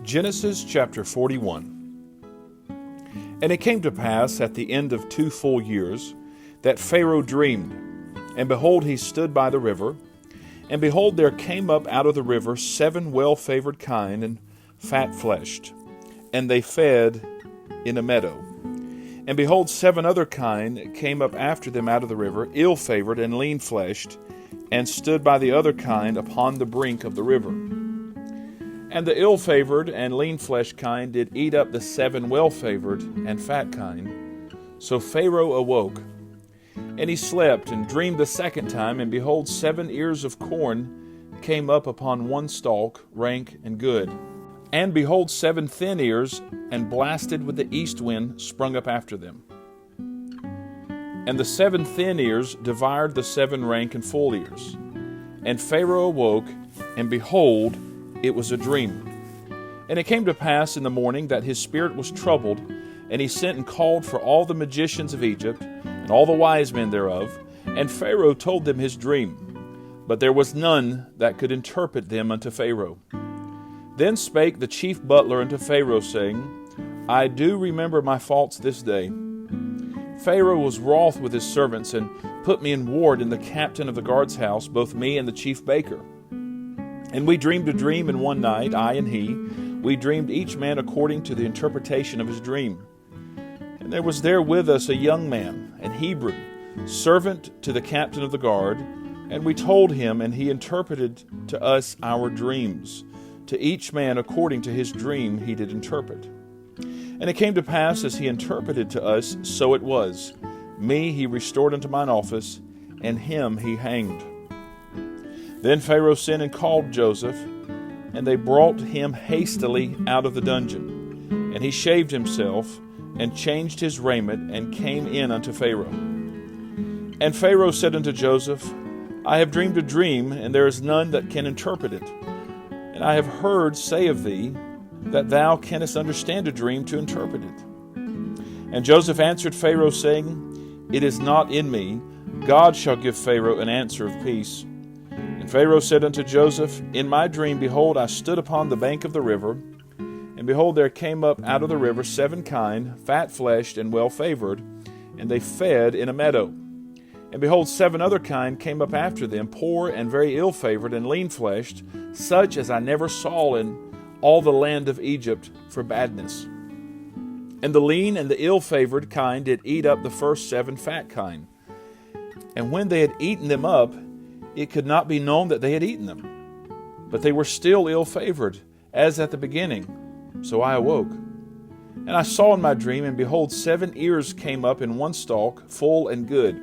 Genesis chapter 41. And it came to pass at the end of 2 full years that Pharaoh dreamed, and behold, he stood by the river, and behold, there came up out of the river 7 well-favored kine and fat-fleshed, and they fed in a meadow. And behold, 7 other kine came up after them out of the river, ill-favored and lean-fleshed, and stood by the other kine upon the brink of the river. And the ill-favored and lean-fleshed kine did eat up the 7 well-favored and fat kine. So Pharaoh awoke, and he slept, and dreamed the second time, and behold, 7 ears of corn came up upon one stalk, rank and good. And behold, 7 thin ears, and blasted with the east wind, sprung up after them. And the 7 thin ears devoured the 7 rank and full ears. And Pharaoh awoke, and behold, it was a dream. And it came to pass in the morning that his spirit was troubled, and he sent and called for all the magicians of Egypt, and all the wise men thereof, and Pharaoh told them his dream. But there was none that could interpret them unto Pharaoh. Then spake the chief butler unto Pharaoh, saying, I do remember my faults this day. Pharaoh was wroth with his servants, and put me in ward in the captain of the guard's house, both me and the chief baker. And we dreamed a dream in one night, I and he. We dreamed each man according to the interpretation of his dream. And there was there with us a young man, an Hebrew, servant to the captain of the guard. And we told him, and he interpreted to us our dreams. To each man according to his dream he did interpret. And it came to pass, as he interpreted to us, so it was. Me he restored unto mine office, and him he hanged. Then Pharaoh sent and called Joseph, and they brought him hastily out of the dungeon. And he shaved himself, and changed his raiment, and came in unto Pharaoh. And Pharaoh said unto Joseph, I have dreamed a dream, and there is none that can interpret it. And I have heard say of thee, that thou canst understand a dream to interpret it. And Joseph answered Pharaoh, saying, It is not in me. God shall give Pharaoh an answer of peace. And Pharaoh said unto Joseph, In my dream, behold, I stood upon the bank of the river, and behold, there came up out of the river 7 kine, fat-fleshed and well-favored, and they fed in a meadow. And behold, 7 other kine came up after them, poor and very ill-favored and lean-fleshed, such as I never saw in all the land of Egypt for badness. And the lean and the ill-favored kine did eat up the first 7 fat kine. And when they had eaten them up, it could not be known that they had eaten them. But they were still ill-favored, as at the beginning. So I awoke. And I saw in my dream, and behold, 7 ears came up in one stalk, full and good.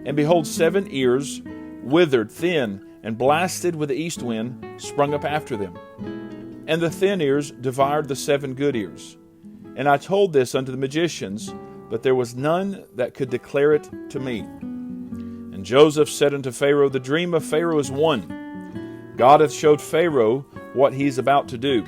And behold, 7 ears, withered, thin, and blasted with the east wind, sprung up after them. And the thin ears devoured the 7 good ears. And I told this unto the magicians, but there was none that could declare it to me. And Joseph said unto Pharaoh, The dream of Pharaoh is one. God hath showed Pharaoh what he is about to do.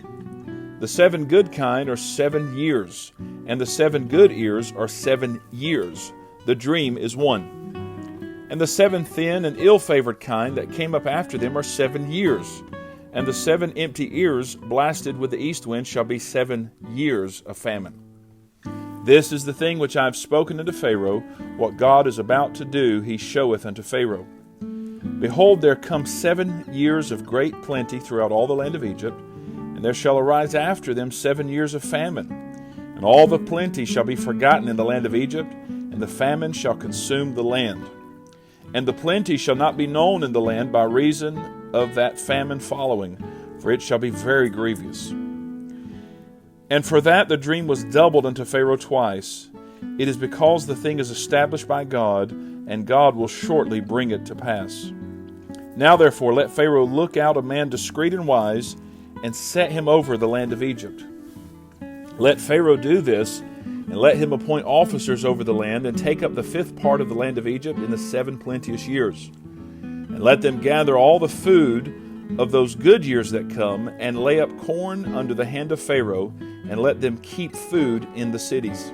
The 7 good kine are 7 years, and the 7 good ears are 7 years. The dream is one. And the 7 thin and ill-favored kine that came up after them are 7 years. And the 7 empty ears blasted with the east wind shall be 7 years of famine. This is the thing which I have spoken unto Pharaoh. What God is about to do, he showeth unto Pharaoh. Behold, there come 7 years of great plenty throughout all the land of Egypt, and there shall arise after them 7 years of famine. And all the plenty shall be forgotten in the land of Egypt, and the famine shall consume the land. And the plenty shall not be known in the land by reason of that famine following, for it shall be very grievous. And for that the dream was doubled unto Pharaoh twice. It is because the thing is established by God, and God will shortly bring it to pass. Now therefore let Pharaoh look out a man discreet and wise, and set him over the land of Egypt. Let Pharaoh do this, and let him appoint officers over the land, and take up the 5th part of the land of Egypt in the 7 plenteous years. And let them gather all the food of those good years that come, and lay up corn under the hand of Pharaoh, and let them keep food in the cities.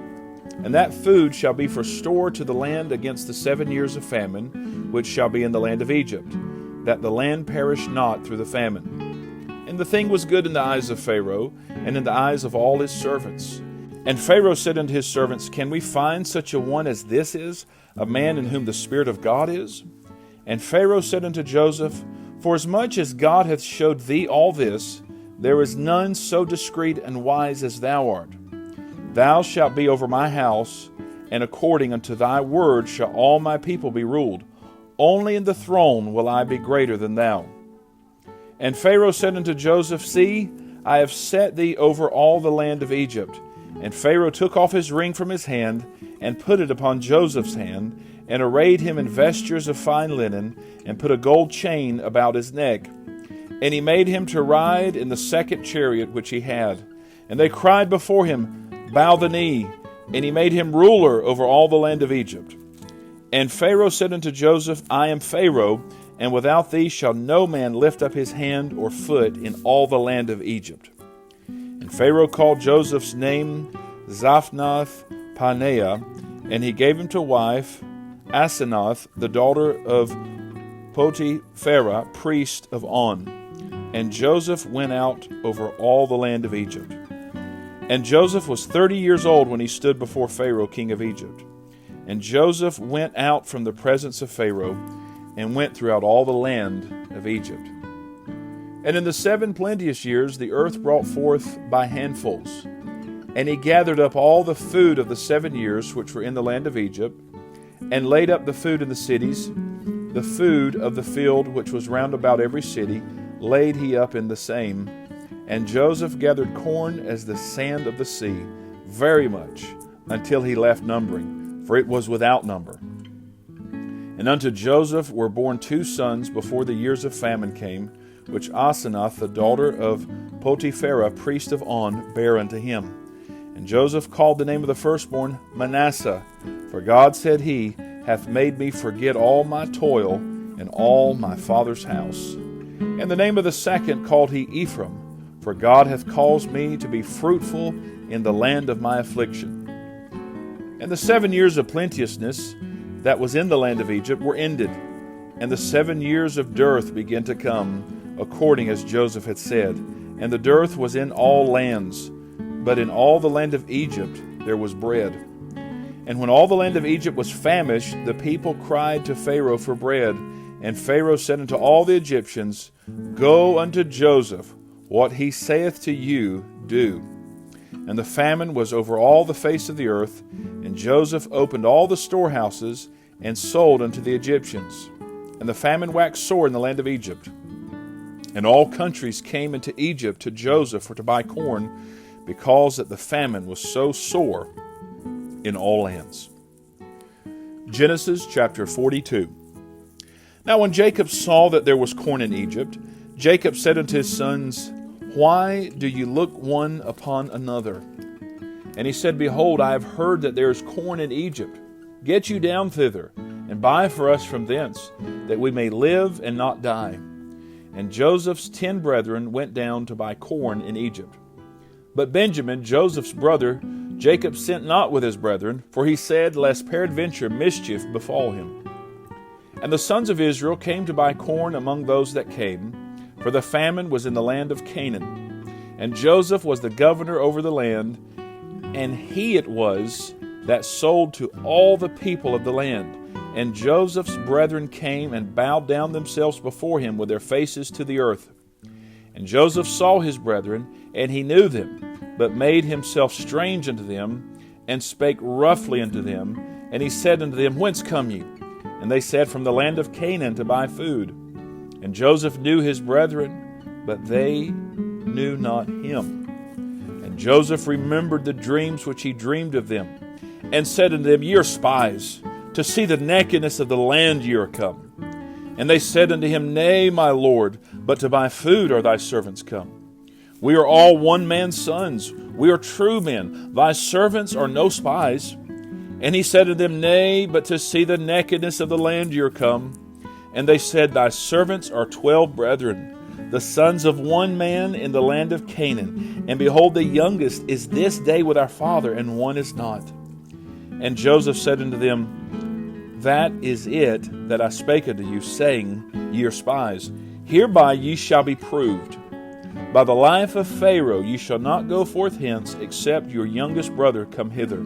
And that food shall be for store to the land against the 7 years of famine, which shall be in the land of Egypt, that the land perish not through the famine. And the thing was good in the eyes of Pharaoh, and in the eyes of all his servants. And Pharaoh said unto his servants, Can we find such a one as this is, a man in whom the Spirit of God is? And Pharaoh said unto Joseph, Forasmuch as God hath showed thee all this, there is none so discreet and wise as thou art. Thou shalt be over my house, and according unto thy word shall all my people be ruled. Only in the throne will I be greater than thou. And Pharaoh said unto Joseph, See, I have set thee over all the land of Egypt. And Pharaoh took off his ring from his hand, and put it upon Joseph's hand, and arrayed him in vestures of fine linen, and put a gold chain about his neck. And he made him to ride in the second chariot which he had. And they cried before him, Bow the knee. And he made him ruler over all the land of Egypt. And Pharaoh said unto Joseph, I am Pharaoh, and without thee shall no man lift up his hand or foot in all the land of Egypt. And Pharaoh called Joseph's name Zaphnath-Paaneah, and he gave him to wife Asenath, the daughter of Potiphera, priest of On. And Joseph went out over all the land of Egypt. And Joseph was 30 years old when he stood before Pharaoh, king of Egypt. And Joseph went out from the presence of Pharaoh, and went throughout all the land of Egypt. And in the 7 plenteous years the earth brought forth by handfuls. And he gathered up all the food of the 7 years which were in the land of Egypt, and laid up the food in the cities. The food of the field which was round about every city laid he up in the same. And Joseph gathered corn as the sand of the sea, very much, until he left numbering, for it was without number. And unto Joseph were born 2 sons before the years of famine came, which Asenath, the daughter of Potiphera, priest of On, bare unto him. And Joseph called the name of the firstborn Manasseh, for God, said he, hath made me forget all my toil and all my father's house. And the name of the second called he Ephraim, for God hath caused me to be fruitful in the land of my affliction. And the 7 years of plenteousness that was in the land of Egypt were ended, and the 7 years of dearth began to come, according as Joseph had said. And the dearth was in all lands, but in all the land of Egypt there was bread. And when all the land of Egypt was famished, the people cried to Pharaoh for bread. And Pharaoh said unto all the Egyptians, Go unto Joseph, what he saith to you, do. And the famine was over all the face of the earth, and Joseph opened all the storehouses, and sold unto the Egyptians. And the famine waxed sore in the land of Egypt. And all countries came into Egypt to Joseph for to buy corn, because that the famine was so sore in all lands. Genesis chapter 42. Now when Jacob saw that there was corn in Egypt, Jacob said unto his sons, Why do you look one upon another? And he said, Behold, I have heard that there is corn in Egypt. Get you down thither, and buy for us from thence, that we may live and not die. And Joseph's 10 brethren went down to buy corn in Egypt. But Benjamin, Joseph's brother, Jacob sent not with his brethren, for he said, Lest peradventure mischief befall him. And the sons of Israel came to buy corn among those that came, for the famine was in the land of Canaan. And Joseph was the governor over the land, and he it was that sold to all the people of the land. And Joseph's brethren came and bowed down themselves before him with their faces to the earth. And Joseph saw his brethren, and he knew them, but made himself strange unto them, and spake roughly unto them. And he said unto them, Whence come ye? And they said, From the land of Canaan to buy food. And Joseph knew his brethren, but they knew not him. And Joseph remembered the dreams which he dreamed of them, and said unto them, Ye are spies, to see the nakedness of the land ye are come. And they said unto him, Nay, my lord, but to buy food are thy servants come. We are all one man's sons. We are true men. Thy servants are no spies. And he said to them, Nay, but to see the nakedness of the land ye are come. And they said, Thy servants are 12 brethren, the sons of one man in the land of Canaan. And behold, the youngest is this day with our father, and one is not. And Joseph said unto them, That is it that I spake unto you, saying, Ye are spies. Hereby ye shall be proved. By the life of Pharaoh ye shall not go forth hence, except your youngest brother come hither.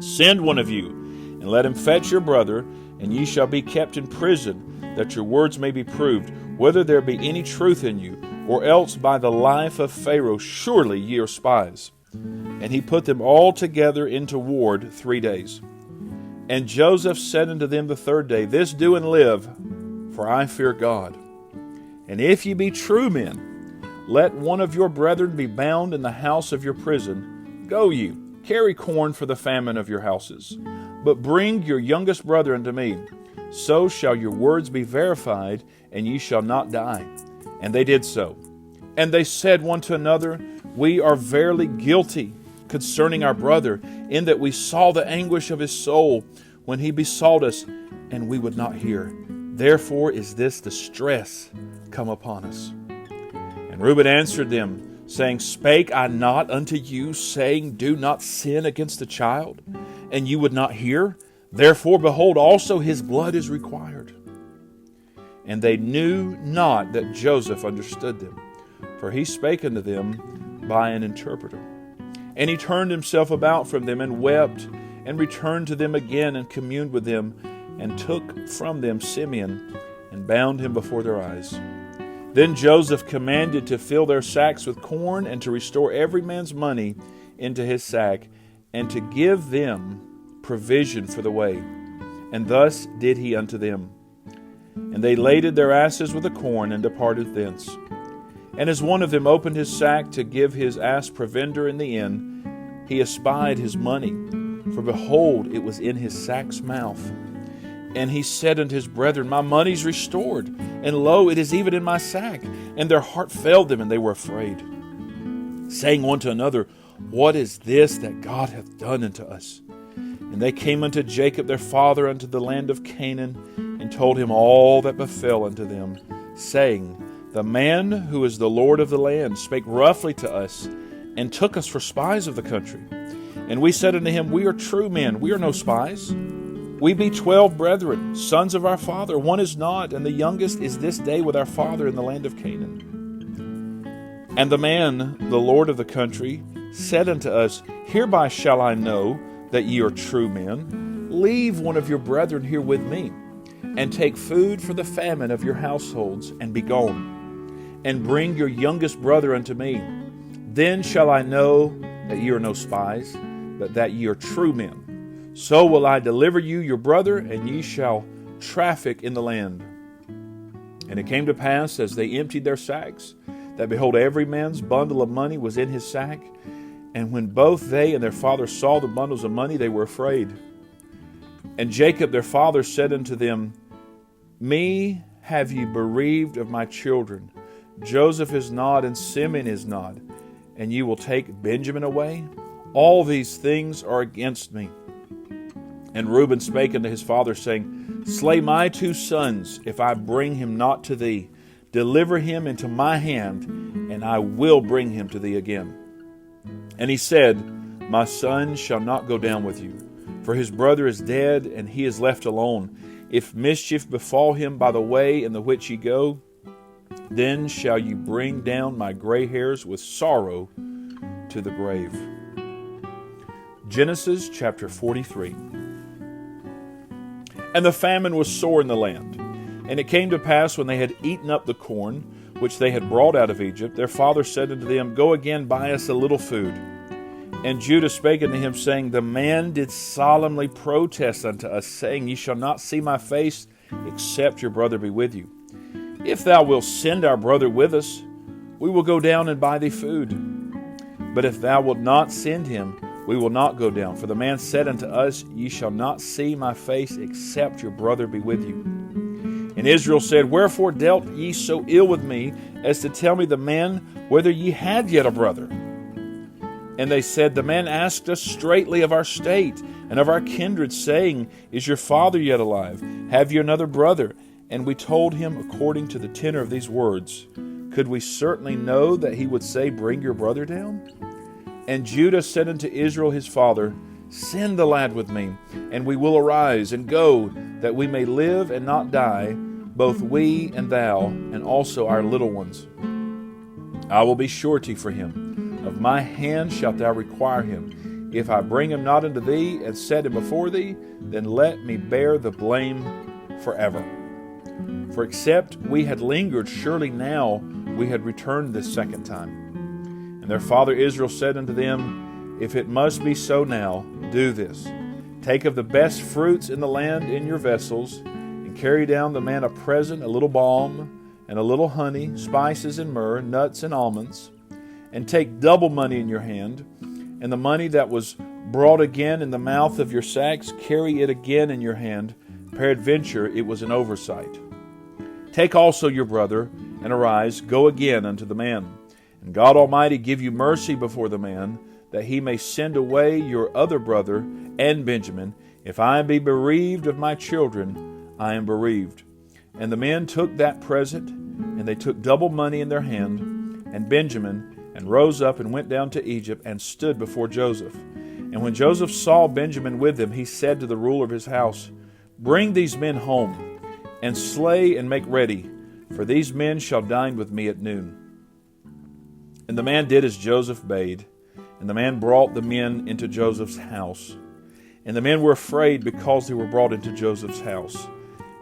Send one of you, and let him fetch your brother, and ye shall be kept in prison, that your words may be proved, whether there be any truth in you, or else by the life of Pharaoh surely ye are spies. And he put them all together into ward 3 days. And Joseph said unto them the third day, This do and live, for I fear God. And if ye be true men, let one of your brethren be bound in the house of your prison. Go ye, carry corn for the famine of your houses. But bring your youngest brother unto me. So shall your words be verified, and ye shall not die. And they did so. And they said one to another, We are verily guilty concerning our brother, in that we saw the anguish of his soul when he besought us, and we would not hear. Therefore is this distress come upon us. And Reuben answered them, saying, Spake I not unto you, saying, Do not sin against the child? And you would not hear? Therefore, behold, also his blood is required. And they knew not that Joseph understood them, for he spake unto them by an interpreter. And he turned himself about from them, and wept, and returned to them again, and communed with them, and took from them Simeon, and bound him before their eyes. Then Joseph commanded to fill their sacks with corn, and to restore every man's money into his sack, and to give them provision for the way. And thus did he unto them. And they laded their asses with the corn, and departed thence. And as one of them opened his sack to give his ass provender in the inn, he espied his money, for behold, it was in his sack's mouth. And he said unto his brethren, My money's restored, and lo, it is even in my sack. And their heart failed them, and they were afraid, saying one to another, What is this that God hath done unto us? And they came unto Jacob their father unto the land of Canaan, and told him all that befell unto them, saying, The man who is the Lord of the land spake roughly to us, and took us for spies of the country. And we said unto him, We are true men, we are no spies. We be 12 brethren, sons of our father. One is not, and the youngest is this day with our father in the land of Canaan. And the man, the Lord of the country, said unto us, Hereby shall I know that ye are true men. Leave one of your brethren here with me, and take food for the famine of your households, and be gone. And bring your youngest brother unto me. Then shall I know that ye are no spies, but that ye are true men. So will I deliver you your brother, and ye shall traffic in the land. And it came to pass, as they emptied their sacks, that behold, every man's bundle of money was in his sack. And when both they and their father saw the bundles of money, they were afraid. And Jacob their father said unto them, Me have ye bereaved of my children. Joseph is not, and Simeon is not, and ye will take Benjamin away? All these things are against me. And Reuben spake unto his father, saying, Slay my 2 sons, if I bring him not to thee. Deliver him into my hand, and I will bring him to thee again. And he said, My son shall not go down with you, for his brother is dead, and he is left alone. If mischief befall him by the way in the which ye go, then shall you bring down my gray hairs with sorrow to the grave. Genesis chapter 43. And the famine was sore in the land. And it came to pass, when they had eaten up the corn which they had brought out of Egypt, their father said unto them, Go again, buy us a little food. And Judah spake unto him, saying, The man did solemnly protest unto us, saying, Ye shall not see my face, except your brother be with you. If thou wilt send our brother with us, we will go down and buy thee food. But if thou wilt not send him, we will not go down. For the man said unto us, Ye shall not see my face, except your brother be with you. And Israel said, Wherefore dealt ye so ill with me, as to tell me the man whether ye had yet a brother? And they said, The man asked us straitly of our state, and of our kindred, saying, Is your father yet alive? Have you another brother? And we told him according to the tenor of these words. Could we certainly know that he would say, Bring your brother down? And Judah said unto Israel his father, Send the lad with me, and we will arise and go, that we may live and not die, both we and thou, and also our little ones. I will be surety for him. Of my hand shalt thou require him. If I bring him not unto thee, and set him before thee, then let me bear the blame forever. For except we had lingered, surely now we had returned this second time. And their father Israel said unto them, If it must be so now, do this. Take of the best fruits in the land in your vessels, and carry down the man a present, a little balm, and a little honey, spices and myrrh, nuts and almonds. And take double money in your hand, and the money that was brought again in the mouth of your sacks, carry it again in your hand. Peradventure it was an oversight. Take also your brother, and arise, go again unto the man. And God Almighty give you mercy before the man, that he may send away your other brother and Benjamin. If I be bereaved of my children, I am bereaved. And the men took that present, and they took double money in their hand, and Benjamin, and rose up and went down to Egypt, and stood before Joseph. And when Joseph saw Benjamin with them, he said to the ruler of his house, Bring these men home, and slay and make ready, for these men shall dine with me at noon. And the man did as Joseph bade, and the man brought the men into Joseph's house. And the men were afraid because they were brought into Joseph's house.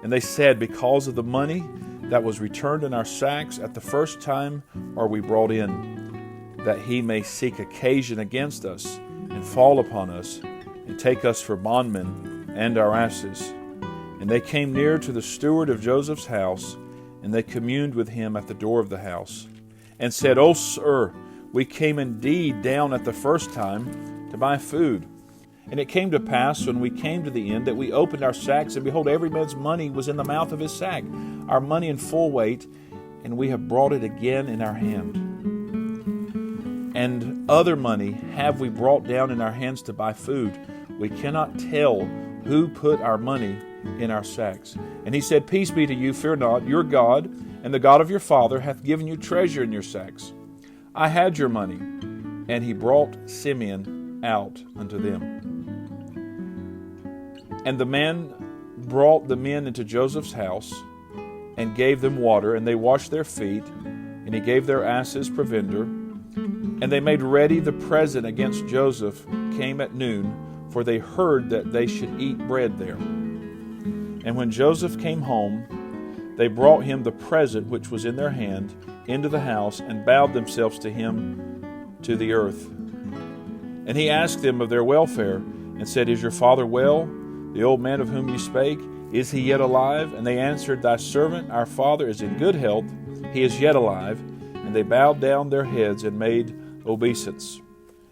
And they said, Because of the money that was returned in our sacks at the first time are we brought in, that he may seek occasion against us, and fall upon us, and take us for bondmen and our asses. And they came near to the steward of Joseph's house, and they communed with him at the door of the house, and said, O sir, we came indeed down at the first time to buy food. And it came to pass, when we came to the end, that we opened our sacks, and behold, every man's money was in the mouth of his sack, our money in full weight, and we have brought it again in our hand. And other money have we brought down in our hands to buy food. We cannot tell who put our money in our sacks. And he said, Peace be to you, fear not. Your God and the God of your father hath given you treasure in your sacks. I had your money. And he brought Simeon out unto them. And the man brought the men into Joseph's house, and gave them water, and they washed their feet, and he gave their asses provender. And they made ready the present against Joseph came at noon, for they heard that they should eat bread there. And when Joseph came home, they brought him the present which was in their hand into the house, and bowed themselves to him to the earth. And he asked them of their welfare, and said, Is your father well, the old man of whom you spake? Is he yet alive? And they answered, Thy servant, our father, is in good health. He is yet alive. And they bowed down their heads and made obeisance.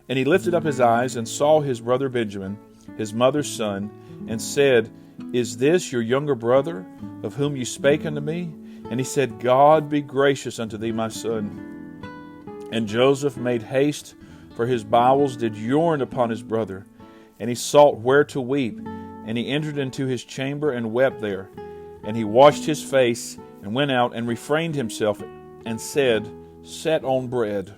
And he lifted up his eyes and saw his brother Benjamin, his mother's son, and said, Is this your younger brother, of whom you spake unto me? And he said, God be gracious unto thee, my son. And Joseph made haste, for his bowels did yearn upon his brother. And he sought where to weep. And he entered into his chamber and wept there. And he washed his face, and went out, and refrained himself, and said, Set on bread.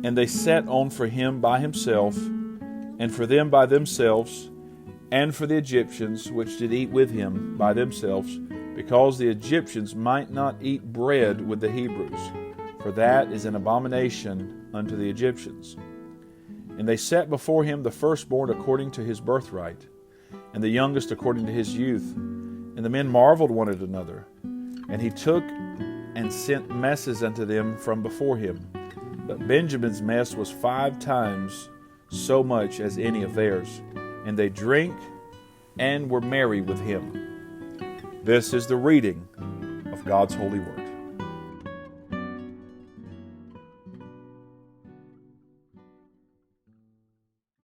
And they set on for him by himself, and for them by themselves, and for the Egyptians which did eat with him by themselves, because the Egyptians might not eat bread with the Hebrews, for that is an abomination unto the Egyptians. And they set before him the firstborn according to his birthright, and the youngest according to his youth. And the men marveled one at another. And he took and sent messes unto them from before him. But Benjamin's mess was 5 times so much as any of theirs. And they drank and were merry with him. This is the reading of God's holy word.